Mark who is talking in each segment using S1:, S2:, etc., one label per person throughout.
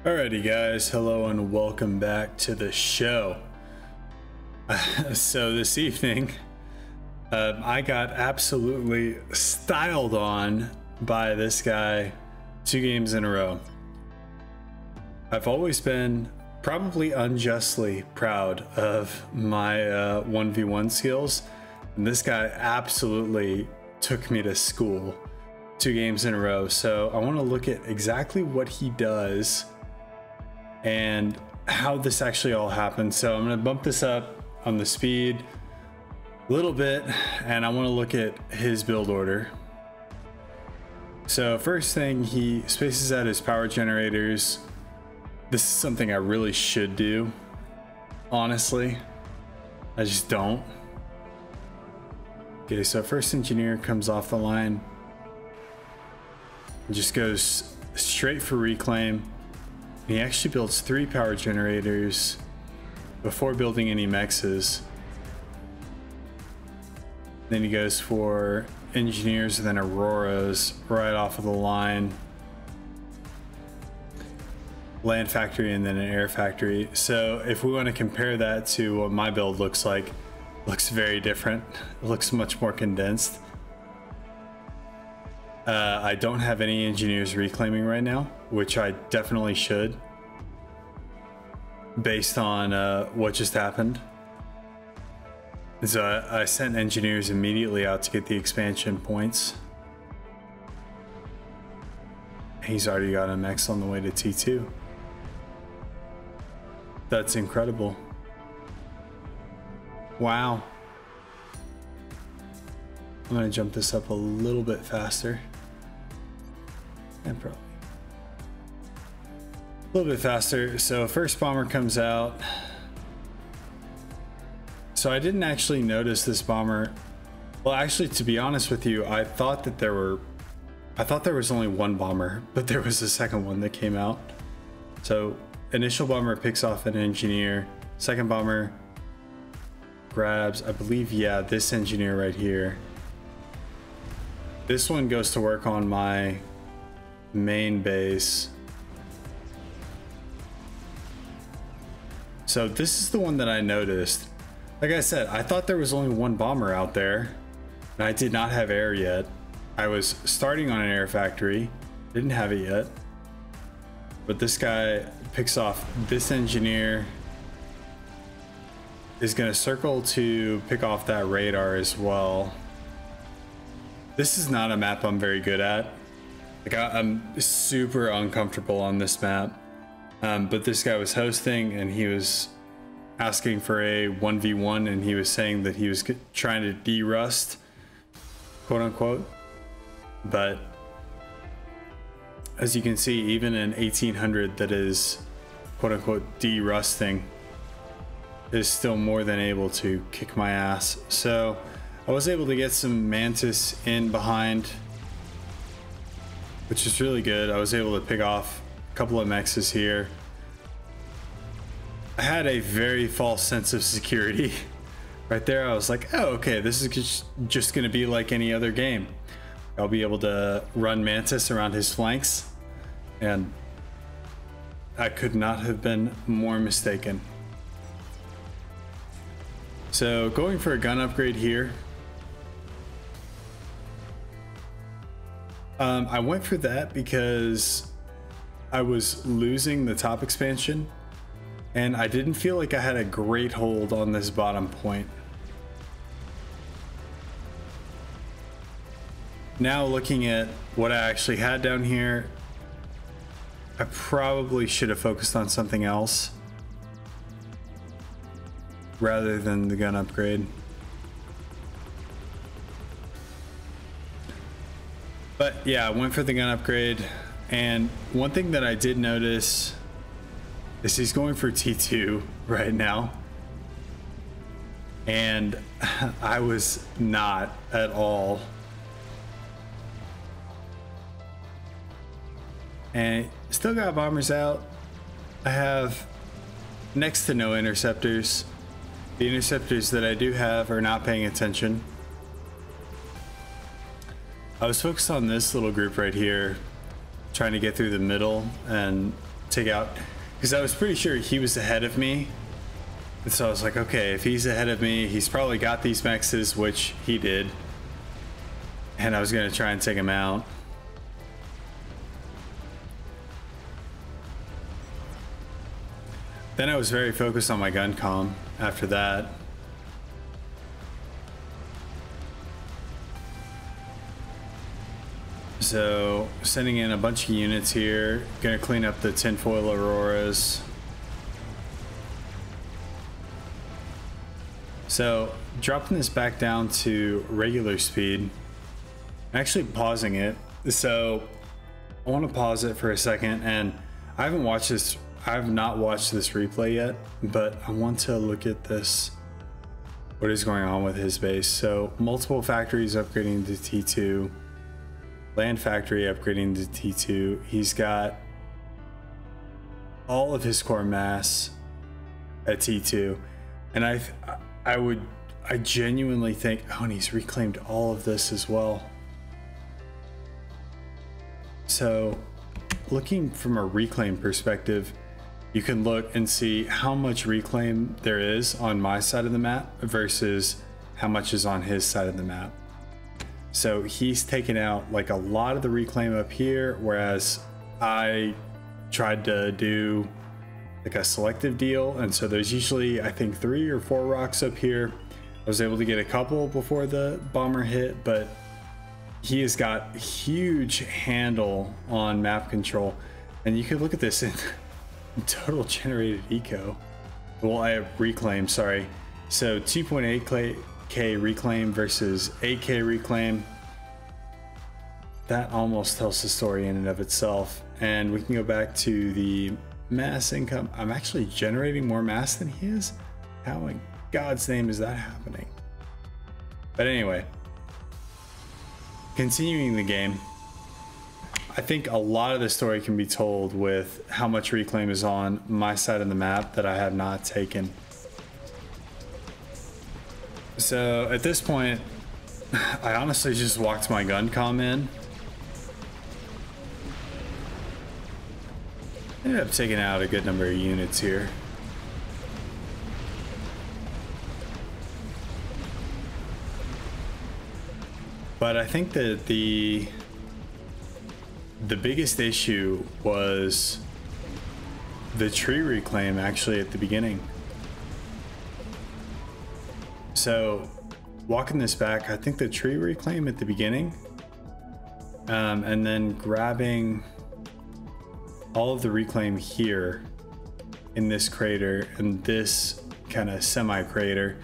S1: Alrighty guys, hello and welcome back to the show. So this evening, I got absolutely styled on by this guy 2 games in a row. I've always been probably unjustly proud of my 1v1 skills, and this guy absolutely took me to school 2 games in a row. So I want to look at exactly what he does and how this actually all happened. So I'm going to bump this up on the speed a little bit, and I want to look at his build order. So first thing, he spaces out his power generators. This is something I really should do, honestly. I just don't. Okay, so first engineer comes off the line and just goes straight for reclaim. He actually builds 3 power generators before building any mexes. Then he goes for engineers and then auroras right off of the line. Land factory and then an air factory. So if we want to compare that to what my build looks like, it looks very different. It looks much more condensed. I don't have any engineers reclaiming right now, which I definitely should, based on what just happened. So I sent engineers immediately out to get the expansion points. He's already got an X on the way to T2. That's incredible. Wow. I'm gonna jump this up a little bit faster. And probably a little bit faster. So first bomber comes out. So I didn't actually notice this bomber. Well, actually, to be honest with you, I thought there was only 1 bomber, but there was a second one that came out. So initial bomber picks off an engineer. Second bomber grabs, I believe, yeah, this engineer right here. This one goes to work on my main base. So this is the one that I noticed. Like I said, I thought there was only 1 bomber out there, and I did not have air yet. I was starting on an air factory, didn't have it yet. But this guy picks off this engineer, is gonna circle to pick off that radar as well. This is not a map I'm very good at. Like I'm super uncomfortable on this map. But this guy was hosting and he was asking for a 1v1, and he was saying that he was trying to de-rust, quote unquote. But as you can see, even in 1800 that is quote unquote de-rusting is still more than able to kick my ass. So I was able to get some Mantis in behind, which is really good. I was able to pick off a couple of mexes here. I had a very false sense of security right there. I was like, oh, okay, this is just gonna be like any other game. I'll be able to run Mantis around his flanks, and I could not have been more mistaken. So going for a gun upgrade here. I went for that because I was losing the top expansion, and I didn't feel like I had a great hold on this bottom point. Now looking at what I actually had down here, I probably should have focused on something else rather than the gun upgrade. But yeah, I went for the gun upgrade, and one thing that I did notice is he's going for T2 right now, and I was not at all. And still got bombers out. I have next to no interceptors. The interceptors that I do have are not paying attention. I was focused on this little group right here, trying to get through the middle and take out, because I was pretty sure he was ahead of me. And so I was like, okay, if he's ahead of me, he's probably got these mexes, which he did. And I was going to try and take him out. Then I was very focused on my gun comm after that. So sending in a bunch of units here, gonna clean up the tinfoil auroras. So dropping this back down to regular speed, actually pausing it. So I want to pause it for a second, and I have not watched this replay yet, but I want to look at this, what is going on with his base. So multiple factories upgrading to T2. Land factory upgrading to T2. He's got all of his core mass at T2, and I genuinely think, oh, and he's reclaimed all of this as well. So looking from a reclaim perspective, you can look and see how much reclaim there is on my side of the map versus how much is on his side of the map. So he's taken out like a lot of the reclaim up here, whereas I tried to do like a selective deal. And so there's usually, I think, 3 or 4 rocks up here. I was able to get a couple before the bomber hit, but he has got huge handle on map control. And you can look at this in total generated eco. Well, I have reclaim, sorry. So 2.8K reclaim versus 8K reclaim. That almost tells the story in and of itself. And we can go back to the mass income. I'm actually generating more mass than he is. How in God's name is that happening? But anyway, continuing the game, I think a lot of the story can be told with how much reclaim is on my side of the map that I have not taken. So at this point, I honestly just walked my gun comm in. Ended up taking out a good number of units here. But I think that the biggest issue was the tree reclaim actually at the beginning. So walking this back, I think the tree reclaim at the beginning, and then grabbing all of the reclaim here in this crater and this kind of semi crater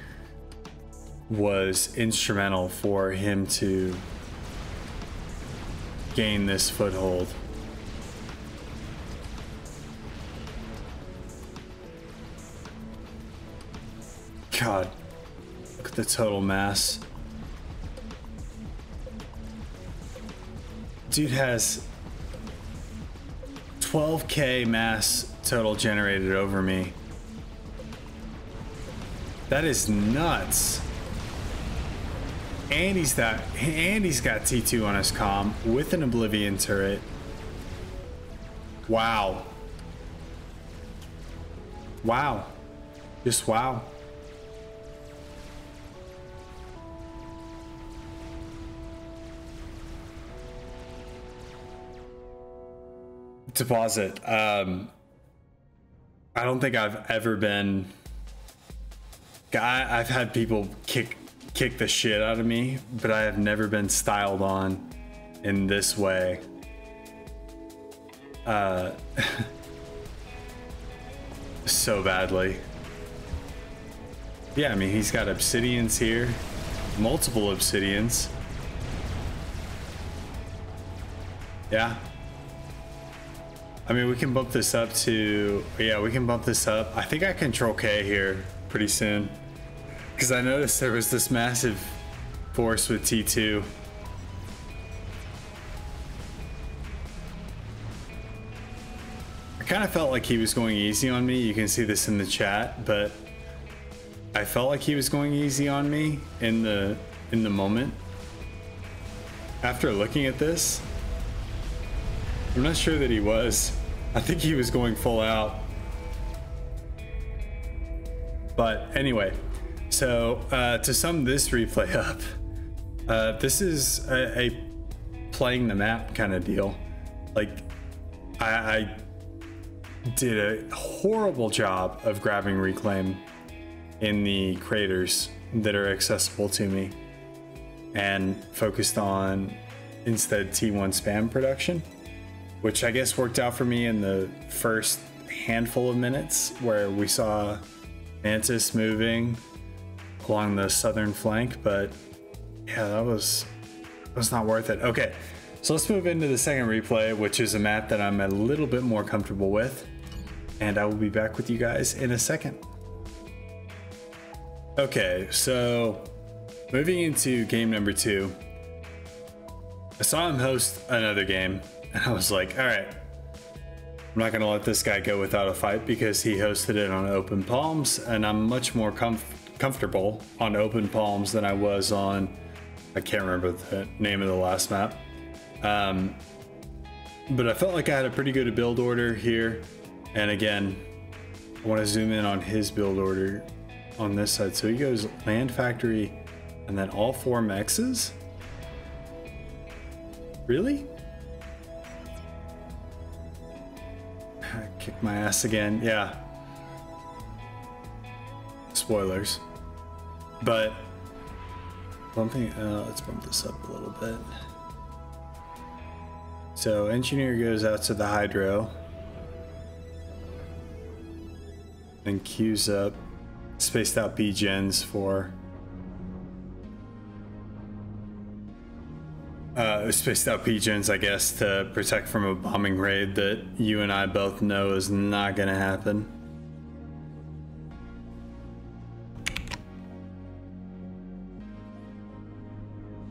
S1: was instrumental for him to gain this foothold. God, look at the total mass. Dude has 12K mass total generated over me. That is nuts. And he's got T2 on his comm with an Oblivion turret. Wow. Wow. Just wow. Deposit. I don't think I've ever been. I've had people kick the shit out of me, but I have never been styled on in this way. So badly. Yeah, I mean, he's got obsidians here, multiple obsidians. Yeah. I mean, we can bump this up to, yeah, we can bump this up. I think I control K here pretty soon, because I noticed there was this massive force with T2. I kind of felt like he was going easy on me. You can see this in the chat, but I felt like he was going easy on me in the moment. After looking at this, I'm not sure that he was. I think he was going full out. But anyway, so to sum this replay up, this is a playing the map kind of deal. Like, I did a horrible job of grabbing reclaim in the craters that are accessible to me, and focused on instead T1 spam production, which I guess worked out for me in the first handful of minutes where we saw Mantis moving along the southern flank. But yeah, that was not worth it. Okay, so let's move into the second replay, which is a map that I'm a little bit more comfortable with, and I will be back with you guys in a second. Okay, so moving into game number 2, I saw him host another game, and I was like, all right, I'm not gonna let this guy go without a fight, because he hosted it on Open Palms, and I'm much more comfortable on Open Palms than I was on, I can't remember the name of the last map. But I felt like I had a pretty good build order here. And again, I want to zoom in on his build order on this side. So he goes Land Factory and then all 4 mexes. Really? Kick my ass again. Yeah. Spoilers. But let's bump this up a little bit. So Engineer goes out to the Hydro and queues up spaced out B-gens for spaced out P-gens, I guess, to protect from a bombing raid that you and I both know is not gonna happen.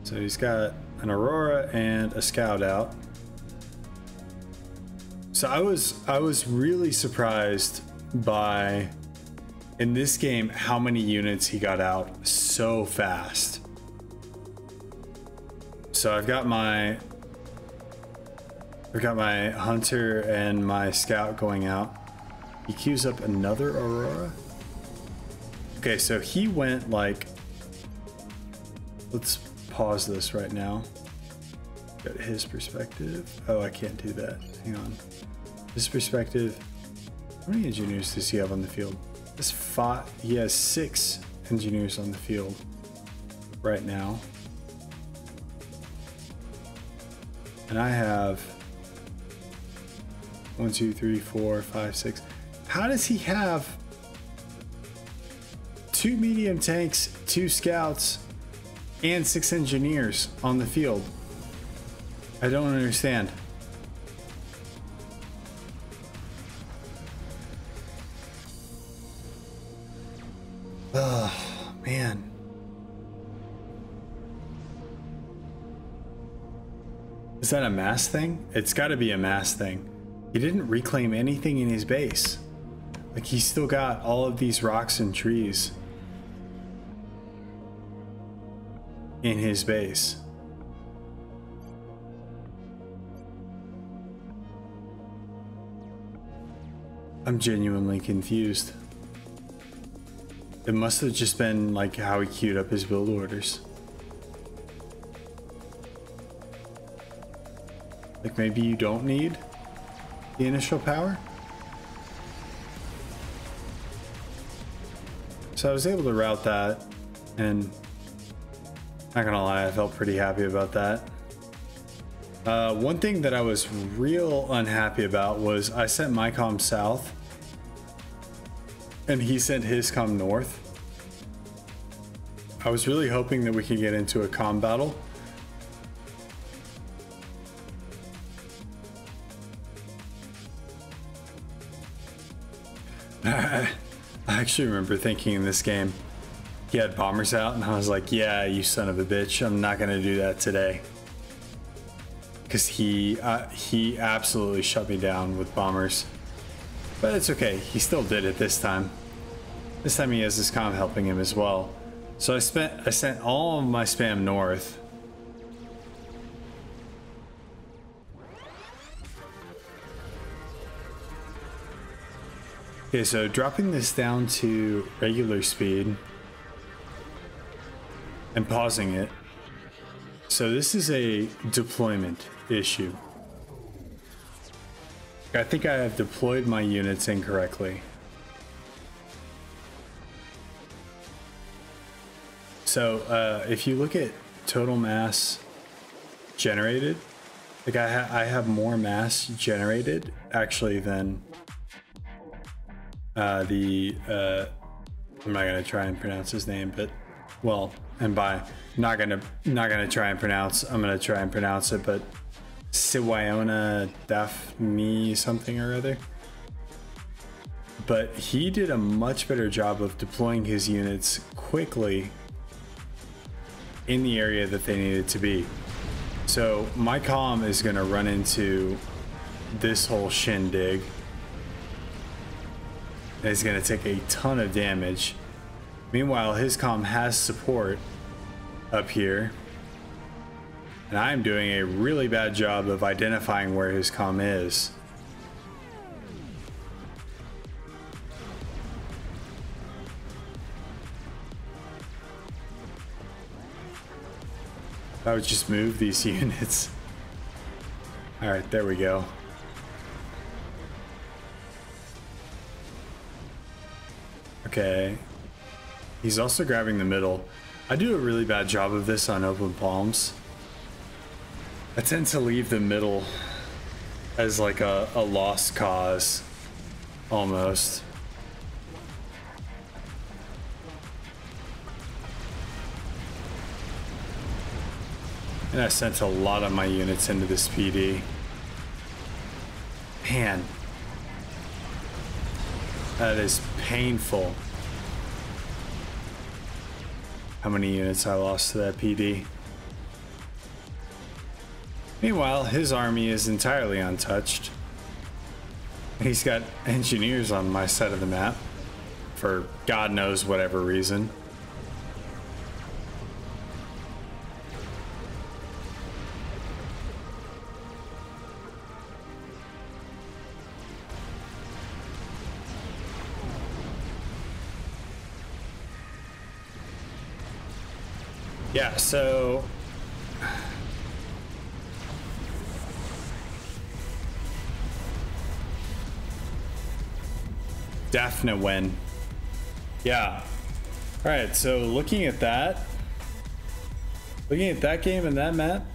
S1: So he's got an Aurora and a Scout out. So I was really surprised by, in this game, how many units he got out so fast. So I've got my Hunter and my Scout going out. He queues up another Aurora. Okay, so he went like, let's pause this right now. Got his perspective. Oh, I can't do that. Hang on. His perspective. How many engineers does he have on the field? He has 6 engineers on the field right now. And I have 1, 2, 3, 4, 5, 6. How does he have 2 medium tanks, 2 scouts, and 6 engineers on the field? I don't understand. Oh, man. Is that a mass thing? It's got to be a mass thing. He didn't reclaim anything in his base. Like, he's still got all of these rocks and trees in his base. I'm genuinely confused. It must have just been like how he queued up his build orders. Like, maybe you don't need the initial power? So I was able to route that, and not gonna lie, I felt pretty happy about that. One thing that I was real unhappy about was I sent my comm south and he sent his comm north. I was really hoping that we could get into a comm battle. I actually remember thinking in this game, he had bombers out, and I was like, yeah, you son of a bitch, I'm not gonna do that today. Because he absolutely shut me down with bombers. But it's okay, he still did it this time. This time he has his comm helping him as well. So I sent all of my spam north. Okay, so dropping this down to regular speed and pausing it. So this is a deployment issue. I think I have deployed my units incorrectly. So if you look at total mass generated, like I have more mass generated actually than I'm not gonna try and pronounce his name, but well, and by not gonna try and pronounce, I'm gonna try and pronounce it, but Siwayona Daphne something or other. But he did a much better job of deploying his units quickly in the area that they needed to be. So my comm is gonna run into this whole shindig. And it's gonna take a ton of damage. Meanwhile, his comm has support up here. And I'm doing a really bad job of identifying where his comm is. I would just move these units. All right, there we go. Okay. He's also grabbing the middle. I do a really bad job of this on open palms. I tend to leave the middle as like a lost cause, almost. And I sent a lot of my units into this PD. Man, that is painful. How many units I lost to that PD. Meanwhile, his army is entirely untouched. He's got engineers on my side of the map for God knows whatever reason. Yeah, so Daphne win. Yeah. All right, so looking at that game and that map,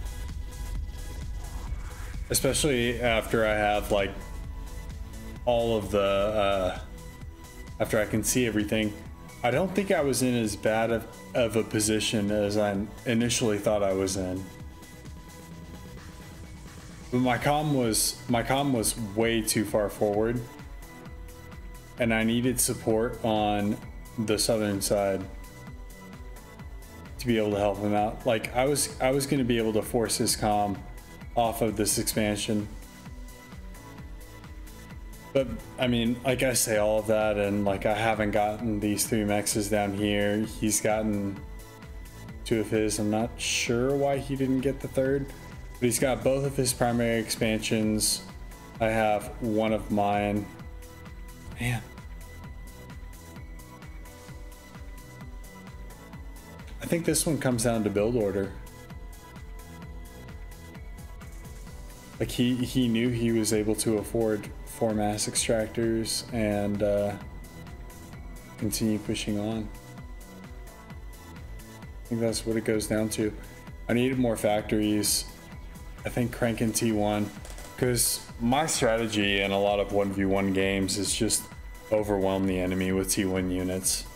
S1: especially after I have like all of the after I can see everything, I don't think I was in as bad of a position as I initially thought I was in. But my comm was way too far forward, and I needed support on the southern side to be able to help him out. Like I was going to be able to force his comm off of this expansion. But I mean, like I say all of that, and like I haven't gotten these 3 mexes down here. He's gotten 2 of his. I'm not sure why he didn't get the 3rd, but he's got both of his primary expansions. I have 1 of mine. Man. I think this one comes down to build order. Like he knew he was able to afford 4 mass extractors and continue pushing on. I think that's what it goes down to. I needed more factories. I think cranking T1, because my strategy in a lot of 1v1 games is just overwhelm the enemy with T1 units.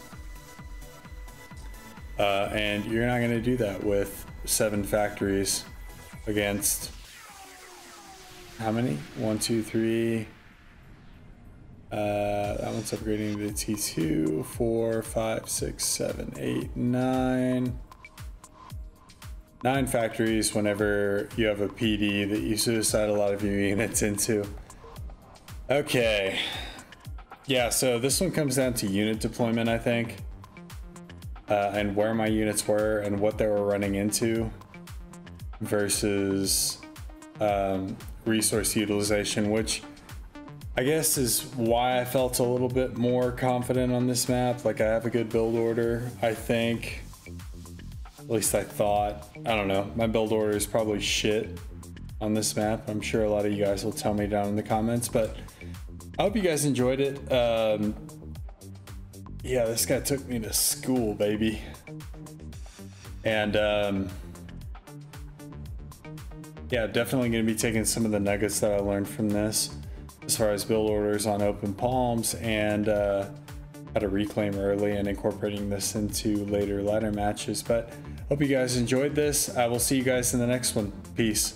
S1: And you're not going to do that with 7 factories against how many? 1, 2, 3. That one's upgrading to T2, 4, 5, 6, 7, 8, 9. 9 factories whenever you have a PD that you suicide a lot of your units into. Okay. Yeah, so this one comes down to unit deployment, I think. And where my units were and what they were running into versus resource utilization, which I guess is why I felt a little bit more confident on this map. Like I have a good build order, I think. At least I thought. I don't know. My build order is probably shit on this map. I'm sure a lot of you guys will tell me down in the comments, but I hope you guys enjoyed it. Yeah, this guy took me to school, baby. And yeah, definitely going to be taking some of the nuggets that I learned from this as far as build orders on open palms and how to reclaim early and incorporating this into later ladder matches. But hope you guys enjoyed this. I will see you guys in the next one. Peace.